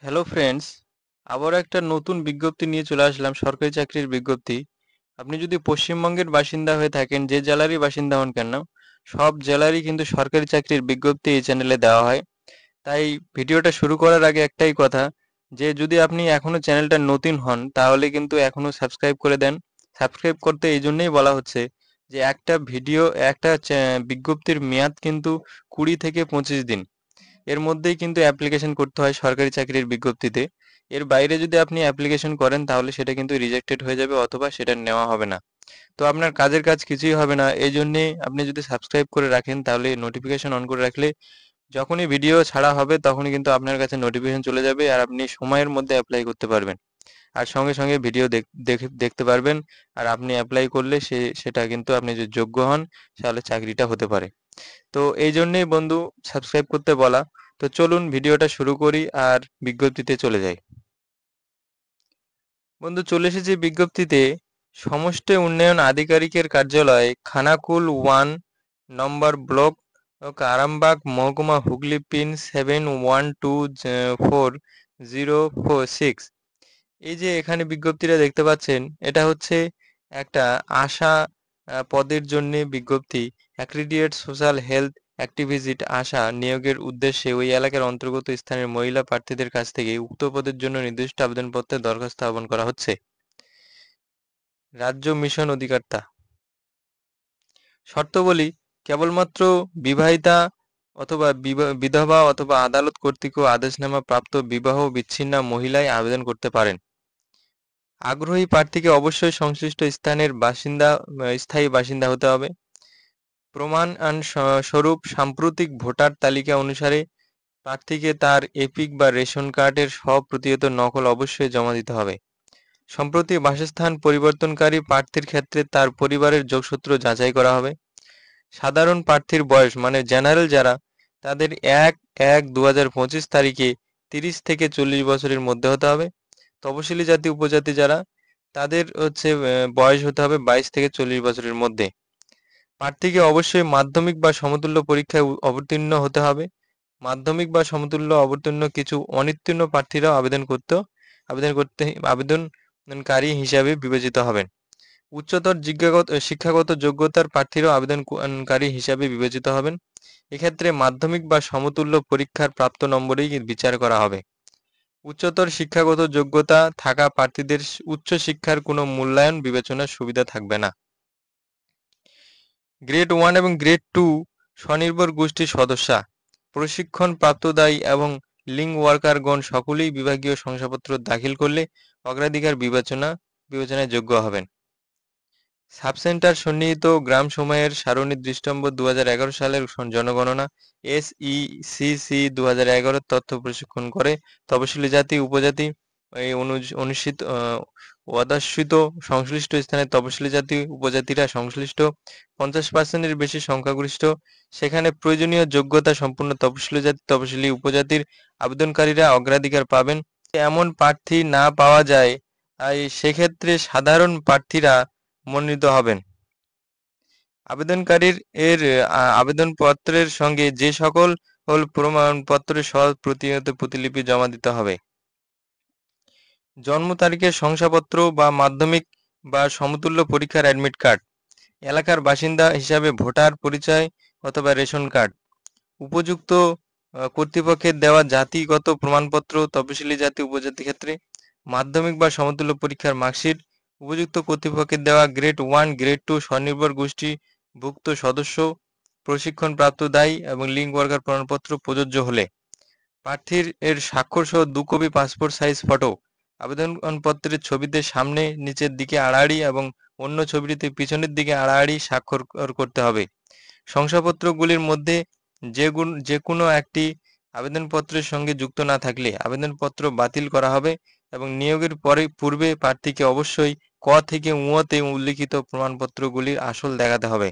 Hello friends, আবারও একটা নতুন বিজ্ঞপ্তি নিয়ে চলে আসলাম, সরকারি চাকরির বিজ্ঞপ্তি। আপনি যদি পশ্চিমবঙ্গের বাসিন্দা হয়ে থাকেন, যে জেলারই বাসিন্দা হন কেন, সব জেলারই কিন্তু সরকারি চাকরির বিজ্ঞপ্তি এই চ্যানেলে দেওয়া হয়। তাই ভিডিওটা শুরু করার আগে একটাই কথা, যে যদি আপনি এখনো চ্যানেলটা নতুন হন তাহলে কিন্তু এখনো সাবস্ক্রাইব করে দেন। সাবস্ক্রাইব করতে এই জন্যই বলা হচ্ছে যে একটা ভিডিও, একটা বিজ্ঞপ্তির মেয়াদ কিন্তু 20 থেকে 25 দিন। এর মধ্যেই কিন্তু অ্যাপ্লিকেশন করতে হয় সরকারি চাকরির বিজ্ঞপ্তিতে। এর বাইরে যদি আপনি অ্যাপ্লিকেশন করেন তাহলে সেটা কিন্তু রিজেক্টেড হয়ে যাবে, অথবা সেটা নেওয়া হবে না। তো আপনার কাজের কাজ কিছুই হবে না। এই জন্যে আপনি যদি সাবস্ক্রাইব করে রাখেন তাহলে নোটিফিকেশন অন করে রাখলে যখনই ভিডিও ছাড়া হবে তখনই কিন্তু আপনার কাছে নোটিফিকেশন চলে যাবে, আর আপনি সময়ের মধ্যে অ্যাপ্লাই করতে পারবেন। আর সঙ্গে সঙ্গে ভিডিও দেখতে পারবেন। আর আপনি অ্যাপ্লাই করলে সেটা কিন্তু আপনি যদি যোগ্য হন তাহলে চাকরিটা হতে পারে। তো এই জন্যেই বন্ধু সাবস্ক্রাইব করতে বলা। তো চলুন ভিডিওটা শুরু করি আর বিজ্ঞপ্তিতে চলে যাই। বন্ধু, চলে এসেছি বিজ্ঞপ্তিতে। সমষ্টি উন্নয়ন আধিকারিকের কার্যালয়, খানাকুল 1 নম্বর ব্লক, আরামবাগ মহকুমা, হুগলি, পিন 712406। এই যে এখানে বিজ্ঞপ্তিটা দেখতে পাচ্ছেন, এটা হচ্ছে একটা আশা পদের জন্য বিজ্ঞপ্তি। অ্যাক্রিডিয়েট সোশ্যাল হেলথ অ্যাক্টিভিস্ট আশা নিয়োগের উদ্দেশ্যে ওই এলাকার অন্তর্গত স্থানের মহিলা প্রার্থীদের কাছ থেকে উক্ত পদের জন্য নির্দিষ্ট আবেদনপত্রের দরখাস্ত আহ্বান করা হচ্ছে। রাজ্য মিশন অধিকর্তা। শর্তাবলী: কেবলমাত্র বিবাহিতা অথবা বিধবা অথবা আদালত কর্তৃক আদেশনামা প্রাপ্ত বিবাহ বিচ্ছিন্না মহিলাই আবেদন করতে পারেন। আগ্রহী প্রার্থীকে অবশ্যই সংশ্লিষ্ট স্থানের স্থায়ী বাসিন্দা হতে হবে। প্রমাণ স্বরূপ সাম্প্রতিক ভোটার তালিকা অনুসারে প্রার্থীকে তার এপিক বা রেশন কার্ডের স্ব-প্রতিহত নকল অবশ্যই জমা দিতে হবে। সম্প্রতি বাসস্থান পরিবর্তনকারী প্রার্থীর ক্ষেত্রে তার পরিবারের যোগসূত্র যাচাই করা হবে। সাধারণ প্রার্থীর বয়স মানে জেনারেল যারা, তাদের 1/1/2025 তারিখে 30 থেকে 40 বছরের মধ্যে হতে হবে। তপশিলি জাতি উপজাতি যারা, তাদের হচ্ছে বয়স হতে হবে 22 থেকে 40 বছরের মধ্যে। প্রার্থীকে অবশ্যই মাধ্যমিক বা সমতুল্য পরীক্ষায় অবতীর্ণ হতে হবে। মাধ্যমিক বা সমতুল্য অবতীর্ণ কিছু অনুত্তীর্ণ প্রার্থীরাও আবেদনকারী হিসাবে বিবেচিত হবেন। উচ্চতর শিক্ষাগত যোগ্যতার প্রার্থীরাও আবেদনকারী হিসাবে বিবেচিত হবেন। এক্ষেত্রে মাধ্যমিক বা সমতুল্য পরীক্ষার প্রাপ্ত নম্বরেই বিচার করা হবে। উচ্চতর শিক্ষাগত যোগ্যতা থাকা প্রার্থীদের উচ্চ শিক্ষার কোনো মূল্যায়ন বিবেচনার সুবিধা থাকবে না। গ্রেড 1 এবং গ্রেড 2 স্বনির্ভর গোষ্ঠীর সদস্যা, প্রশিক্ষণ প্রাপ্তদায়ী এবং লিঙ্ক ওয়ার্কারগণ সকলেই বিভাগীয় শংসাপত্র দাখিল করলে অগ্রাধিকার বিবেচনায় যোগ্য হবেন। সাবসেন্টার সন্নিহিত গ্রাম সময়ের সারণী দৃষ্টম্ব 2011 সালের জনগণনা SECC 2011 তথ্য প্রশিক্ষণ করে তপশিলি জাতি উপজাতি এই অনুষ্ঠিত অধ্যুষিত সংশ্লিষ্ট স্থানের তপশিলি জাতি উপজাতিরা সংশ্লিষ্ট 50% বেশি সংখ্যাগরিষ্ঠ, সেখানে প্রয়োজনীয় যোগ্যতা সম্পূর্ণ তপশিলি জাতি তপশিলি উপজাতির আবেদনকারীরা অগ্রাধিকার পাবেন। এমন প্রার্থী না পাওয়া যায় সেক্ষেত্রে সাধারণ প্রার্থীরা মনোনীত হবেন। আবেদনকারীর আবেদনপত্রের সঙ্গে যে সকল প্রমাণপত্রের প্রতিলিপি জমা দিতে হবে। জন্ম তারিখের শংসাপত্র বা মাধ্যমিক বা সমতুল্য পরীক্ষার অ্যাডমিট কার্ড, এলাকার বাসিন্দা হিসাবে ভোটার পরিচয় অথবা রেশন কার্ড, উপযুক্ত কর্তৃপক্ষের দেওয়া জাতিগত প্রমাণপত্র তপশিলি জাতি উপজাতি ক্ষেত্রে, মাধ্যমিক বা সমতুল্য পরীক্ষার মার্কশিট, উপযুক্ত কর্তৃপক্ষের দেওয়া গ্রেড 1 গ্রেড 2 স্বনির্ভর গোষ্ঠীভুক্ত সদস্য প্রশিক্ষণপ্রাপ্ত দায়ী এবং লিঙ্ক ওয়ার্কার প্রমাণপত্র প্রযোজ্য হলে প্রার্থীর স্বাক্ষর সহ 2 কপি পাসপোর্ট সাইজ ফটো, আবেদনপত্রের ছবিতে সামনে নিচের দিকে আড়াআড়ি এবং অন্য ছবিটিতে পিছনের দিকে আড়াআড়ি স্বাক্ষর করতে হবে। শংসাপত্রগুলির মধ্যে যে কোনো একটি আবেদনপত্রের সঙ্গে যুক্ত না থাকলে আবেদনপত্র বাতিল করা হবে এবং নিয়োগের পূর্বে প্রার্থীকে অবশ্যই ক থেকে ঙতে উল্লিখিত প্রমাণপত্রগুলির আসল দেখাতে হবে।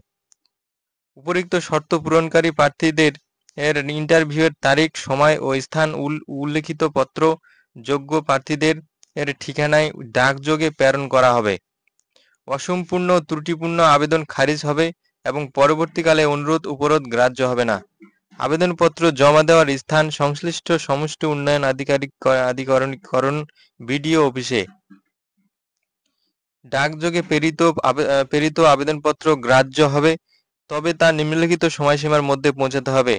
উপরিক্ত শর্ত পূরণকারী প্রার্থীদের ইন্টারভিউয়ের তারিখ, সময় ও স্থান উল্লিখিত পত্র যোগ্য প্রার্থীদের ঠিকানায় ডাকযোগে প্রেরণ করা হবে। অসম্পূর্ণ ত্রুটিপূর্ণ আবেদন খারিজ হবে এবং পরবর্তীকালে অনুরোধ উপরোধ গ্রাহ্য হবে না। আবেদনপত্র জমা দেওয়ার স্থান সংশ্লিষ্ট সমষ্টি উন্নয়ন আধিকারিকরণ বিডিও অফিসে। ডাকযোগে প্রেরিত আবেদনপত্র গ্রাহ্য হবে, তবে তা নিম্নলিখিত সময়সীমার মধ্যে পৌঁছাতে হবে।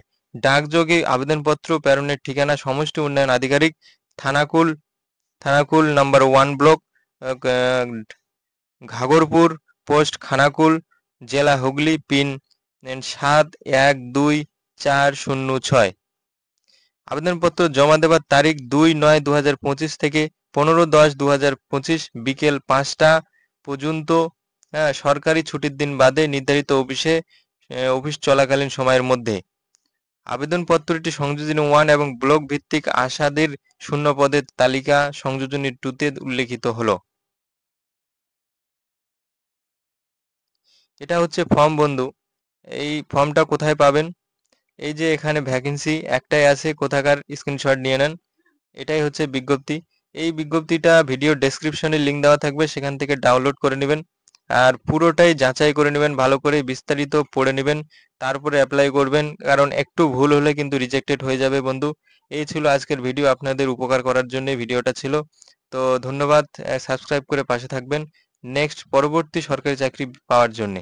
ডাকযোগে আবেদনপত্র প্রেরণের ঠিকানা সমষ্টি উন্নয়ন আধিকারিক, Thanakul number 1 block, Ghagarpur post Khanakul, জেলা হুগলি, পিন 712406। আবেদনপত্র জমা দেওয়ার তারিখ 2/9/2025 থেকে 15/10/2025 বিকেল 5টা পর্যন্ত। সরকারি ছুটির দিন বাদে নির্ধারিত অফিস চলাকালীন সময়ের মধ্যে। আবেদনপত্রটি সংযোজনী 1 এবং ব্লক ভিত্তিক আশাদের শূন্য পদের তালিকা সংযোজনী 2-তে উল্লেখিত হলো। এটা হচ্ছে ফর্ম বন্ধু। এই ফর্মটা কোথায় পাবেন? এই যে এখানে ভ্যাকেন্সি একটাই আছে, কোথাকার স্ক্রিনশট নিয়ে নেন। এটাই হচ্ছে বিজ্ঞপ্তি। এই বিজ্ঞপ্তিটা ভিডিও ডেসক্রিপশনে লিঙ্ক দেওয়া থাকবে, সেখান থেকে ডাউনলোড করে নেবেন আর পুরোটাই যাচাই করে নেবেন, ভালো করে বিস্তারিত পড়ে নেবেন, তারপরে অ্যাপ্লাই করবেন, কারণ একটু ভুল হলে কিন্তু রিজেক্টেড হয়ে যাবে বন্ধু। এই ছিল আজকের ভিডিও, আপনাদের উপকার করার জন্য ভিডিওটা ছিল। তো ধন্যবাদ, সাবস্ক্রাইব করে পাশে থাকবেন নেক্সট পরবর্তী সরকারি চাকরি পাওয়ার জন্যে।